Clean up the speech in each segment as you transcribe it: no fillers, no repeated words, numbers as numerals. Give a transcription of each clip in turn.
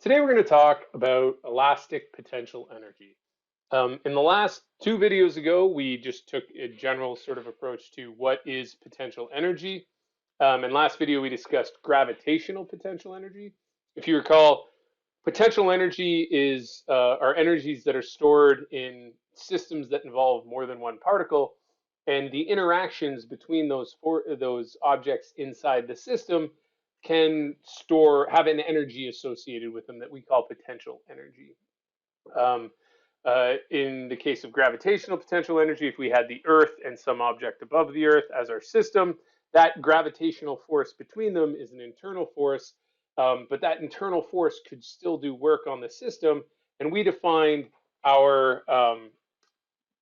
Today we're going to talk about elastic potential energy. In the last two videos ago, we just took a general sort of approach to what is potential energy. In last video, we discussed gravitational potential energy. If you recall, potential energy are energies that are stored in systems that involve more than one particle, and the interactions between those objects inside the system have an energy associated with them that we call potential energy. Um, in the case of gravitational potential energy, if we had the Earth and some object above the Earth as our system, that gravitational force between them is an internal force, but that internal force could still do work on the system. And we defined our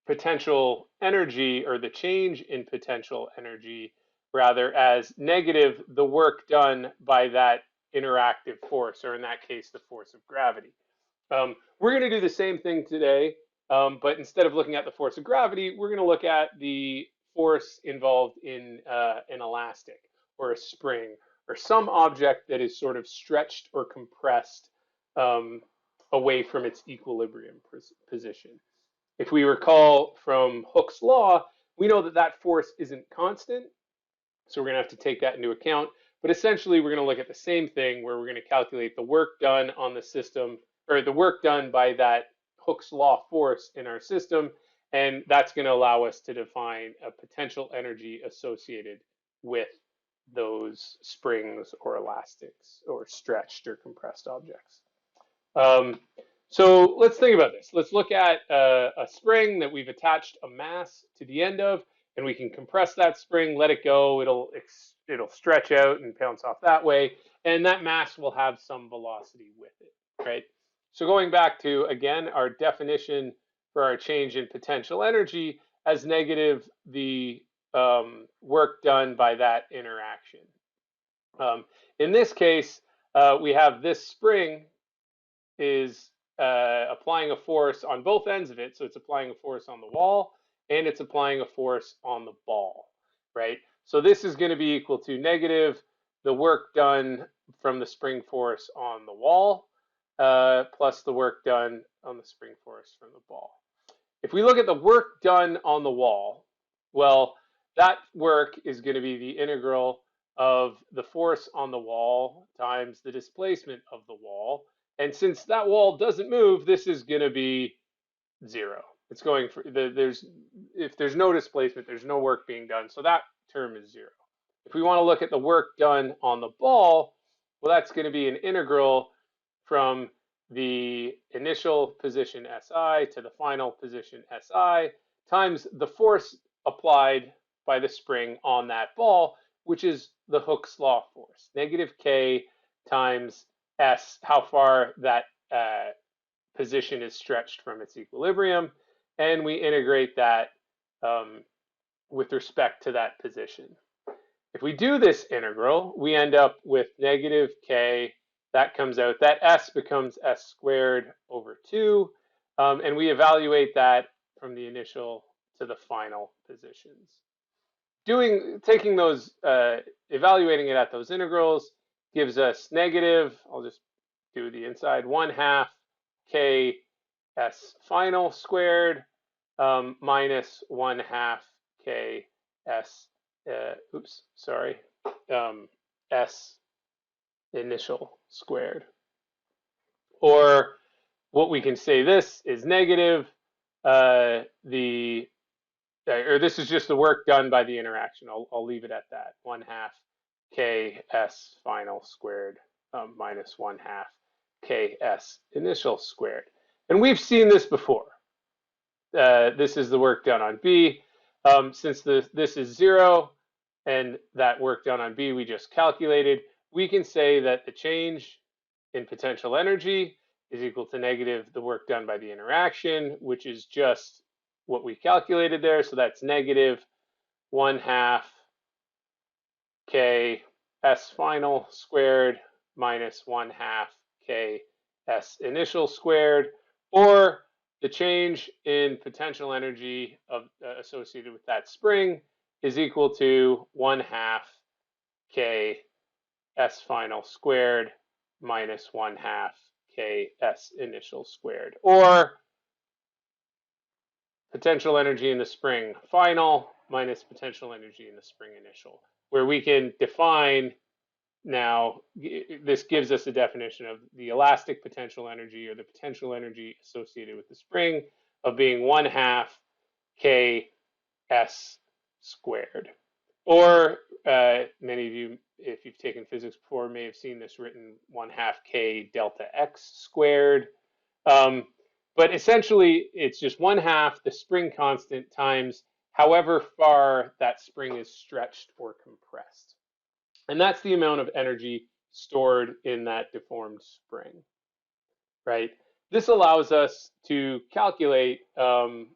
potential energy, or the change in potential energy rather, as negative the work done by that interactive force, or in that case, the force of gravity. We're going to do the same thing today, but instead of looking at the force of gravity, we're going to look at the force involved in an elastic or a spring or some object that is sort of stretched or compressed um, away from its equilibrium position. If we recall from Hooke's law, we know that that force isn't constant, so we're going to have to take that into account. But essentially, we're going to look at the same thing where we're going to calculate the work done on the system, or the work done by that Hooke's law force in our system, and that's going to allow us to define a potential energy associated with those springs or elastics or stretched or compressed objects. Um, so let's think about this. Let's look at a spring that we've attached a mass to the end of, and we can compress that spring, let it go. It'll stretch out and bounce off that way, and that mass will have some velocity with it, right? So going back to, again, our definition for our change in potential energy as negative the work done by that interaction. In this case, we have this spring is applying a force on both ends of it. So it's applying a force on the wall and it's applying a force on the ball, right? So this is going to be equal to negative the work done from the spring force on the wall plus the work done on the spring force from the ball. If we look at the work done on the wall, well, that work is going to be the integral of the force on the wall times the displacement of the wall. And since that wall doesn't move, this is going to be zero. It's going for if there's no displacement, there's no work being done. So that term is zero. If we want to look at the work done on the ball, well, that's going to be an integral from the initial position SI to the final position SI times the force applied by the spring on that ball, which is the Hooke's law force, negative K times S, how far that position is stretched from its equilibrium, and we integrate that with respect to that position. If we do this integral, we end up with negative K. That comes out. That S becomes S squared over 2. And we evaluate that from the initial to the final positions. Taking those, evaluating it at those integrals gives us negative, I'll just do the inside, 1/2 K S final squared minus 1/2 K S S initial squared. Or what we can say, this is negative or this is just the work done by the interaction. I'll leave it at that. 1/2 K S final squared minus 1/2 K S initial squared. And we've seen this before. This is the work done on B. Since this is 0 and that work done on B we just calculated, we can say that the change in potential energy is equal to negative the work done by the interaction, which is just what we calculated there. So that's negative 1/2 K S final squared minus 1/2 K S initial squared, or the change in potential energy associated with that spring is equal to 1/2 K S final squared minus 1/2 k s initial squared. Or potential energy in the spring final minus potential energy in the spring initial, where we can define now, this gives us a definition of the elastic potential energy, or the potential energy associated with the spring, of being 1/2 k s squared. Or many of you, if you've taken physics before, may have seen this written 1/2 k delta x squared. But essentially, it's just 1/2 the spring constant times however far that spring is stretched or compressed. And that's the amount of energy stored in that deformed spring, right? This allows us to calculate the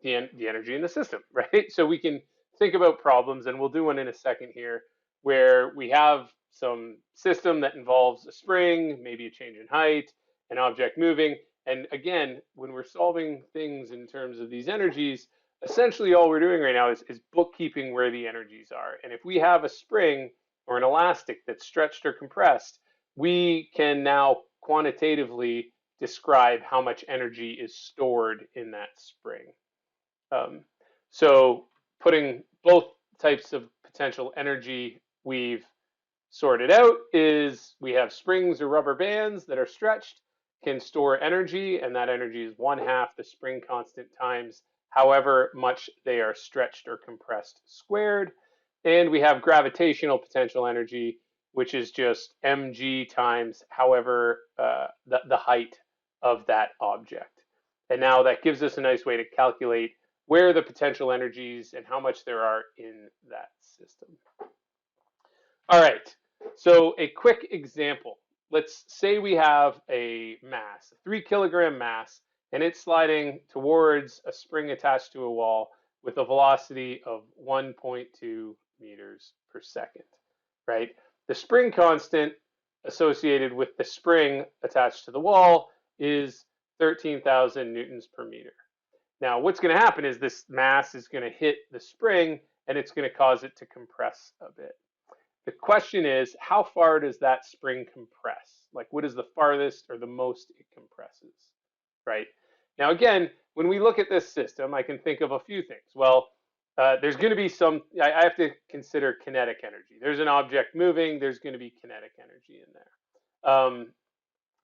energy in the system, right? So we can think about problems, and we'll do one in a second here, where we have some system that involves a spring, maybe a change in height, an object moving. And again, when we're solving things in terms of these energies, essentially all we're doing right now is bookkeeping where the energies are. And if we have a spring or an elastic that's stretched or compressed, we can now quantitatively describe how much energy is stored in that spring. So putting both types of potential energy we've sorted out is we have springs or rubber bands that are stretched, can store energy, and that energy is 1/2 the spring constant times however much they are stretched or compressed squared. And we have gravitational potential energy, which is just mg times however the height of that object. And now that gives us a nice way to calculate where the potential energies and how much there are in that system. All right, so a quick example. Let's say we have a mass, a 3 kilogram mass, and it's sliding towards a spring attached to a wall with a velocity of 1.2 meters per second, right? The spring constant associated with the spring attached to the wall is 13,000 newtons per meter. Now, what's going to happen is this mass is going to hit the spring, and it's going to cause it to compress a bit. The question is, how far does that spring compress? Like, what is the farthest or the most it compresses, right? Now, again, when we look at this system, I can think of a few things. Well, there's going to be I have to consider kinetic energy. There's an object moving, there's going to be kinetic energy in there.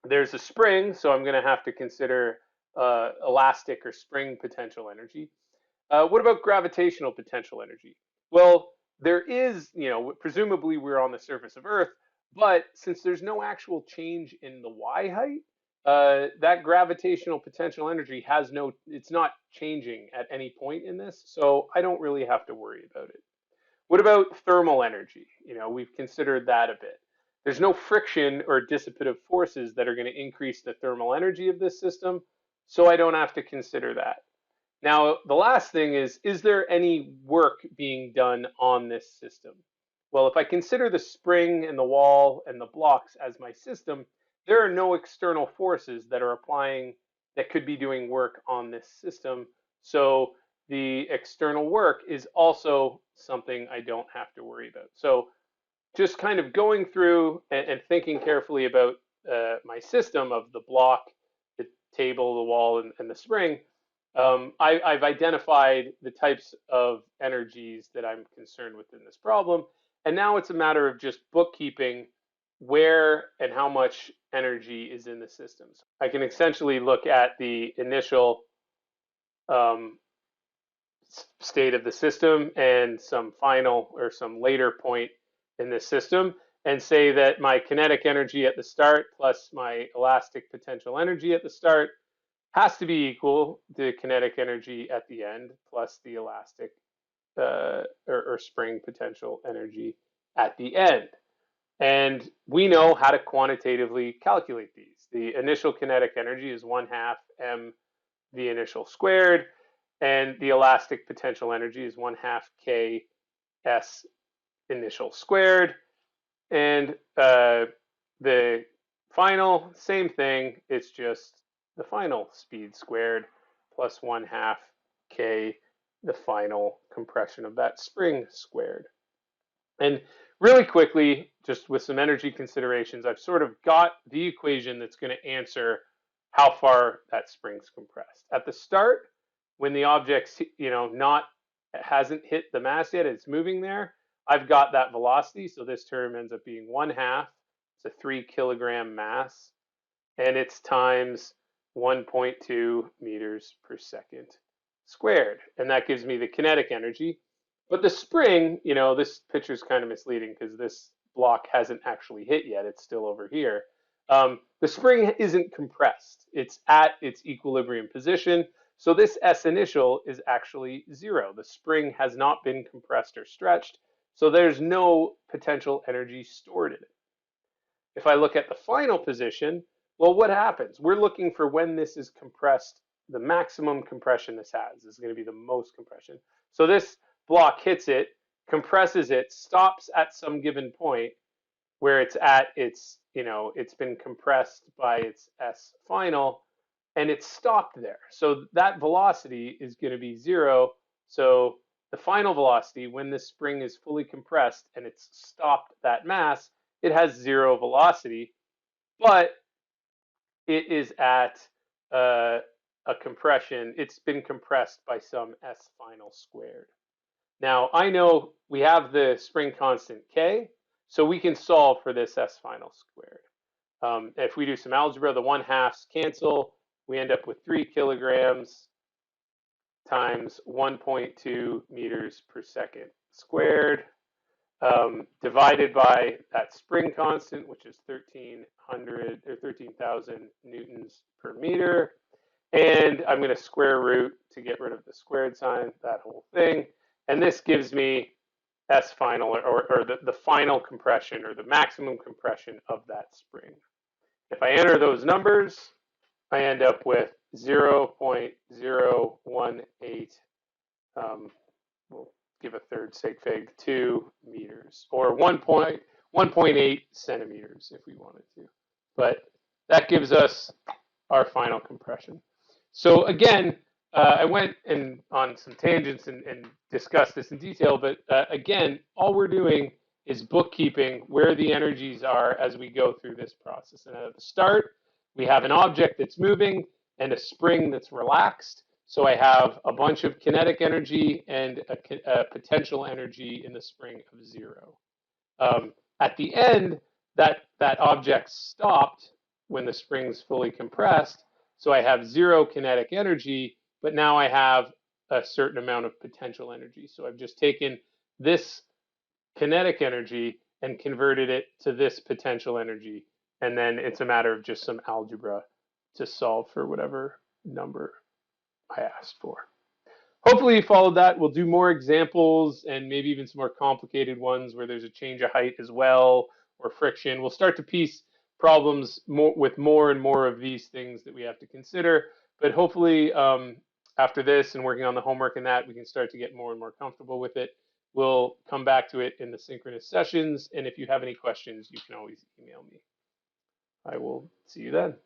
There's a spring, so I'm going to have to consider elastic or spring potential energy. What about gravitational potential energy? Well, there is, presumably we're on the surface of Earth, but since there's no actual change in the y height, that gravitational potential energy it's not changing at any point in this, so I don't really have to worry about it. What about thermal energy? We've considered that a bit. There's no friction or dissipative forces that are going to increase the thermal energy of this system, so I don't have to consider that. Now, the last thing is there any work being done on this system? Well, if I consider the spring and the wall and the blocks as my system, there are no external forces that are applying that could be doing work on this system. So the external work is also something I don't have to worry about. So just kind of going through and thinking carefully about my system of the block, the table, the wall, and the spring, I've identified the types of energies that I'm concerned with in this problem. And now it's a matter of just bookkeeping where and how much energy is in the systems. I can essentially look at the initial state of the system and some final or some later point in the system and say that my kinetic energy at the start plus my elastic potential energy at the start has to be equal to kinetic energy at the end plus the elastic or spring potential energy at the end. And we know how to quantitatively calculate these. The initial kinetic energy is 1/2 mv initial squared, and the elastic potential energy is 1/2 k s initial squared. And the final, same thing, it's just the final speed squared plus 1/2 k, the final compression of that spring squared. And really quickly, just with some energy considerations, I've sort of got the equation that's going to answer how far that spring's compressed. At the start, when the object's, not hasn't hit the mass yet, it's moving there, I've got that velocity. So this term ends up being 1/2. It's a 3 kilogram mass, and it's times 1.2 meters per second squared. And that gives me the kinetic energy. But the spring, this picture is kind of misleading because this block hasn't actually hit yet. It's still over here. The spring isn't compressed. It's at its equilibrium position. So this S initial is actually 0. The spring has not been compressed or stretched. So there's no potential energy stored in it. If I look at the final position, well, what happens? We're looking for when this is compressed, the maximum compression this has. This is going to be the most compression. So this block hits it, compresses it, stops at some given point where it's at its, it's been compressed by its S final, and it's stopped there. So that velocity is going to be 0. So the final velocity, when this spring is fully compressed and it's stopped that mass, it has 0 velocity, but it is at a compression. It's been compressed by some S final squared. Now, I know we have the spring constant K, so we can solve for this S final squared. If we do some algebra, the 1/2s cancel. We end up with 3 kilograms times 1.2 meters per second squared, divided by that spring constant, which is 1,300 or 13,000 newtons per meter. And I'm going to square root to get rid of the squared sign, that whole thing. And this gives me S final, or the final compression, or the maximum compression of that spring. If I enter those numbers, I end up with 0.018, we'll give a third sig fig, 2 meters, or 1.8 centimeters if we wanted to. But that gives us our final compression. So again, I went on some tangents and discussed this in detail, but again, all we're doing is bookkeeping where the energies are as we go through this process. And at the start, we have an object that's moving and a spring that's relaxed. So I have a bunch of kinetic energy and a potential energy in the spring of 0. At the end, that object stopped when the spring's fully compressed. So I have 0 kinetic energy, but now I have a certain amount of potential energy. So I've just taken this kinetic energy and converted it to this potential energy. And then it's a matter of just some algebra to solve for whatever number I asked for. Hopefully you followed that. We'll do more examples and maybe even some more complicated ones where there's a change of height as well, or friction. We'll start to piece problems with more and more of these things that we have to consider. But hopefully after this and working on the homework and that, we can start to get more and more comfortable with it. We'll come back to it in the synchronous sessions. And if you have any questions, you can always email me. I will see you then.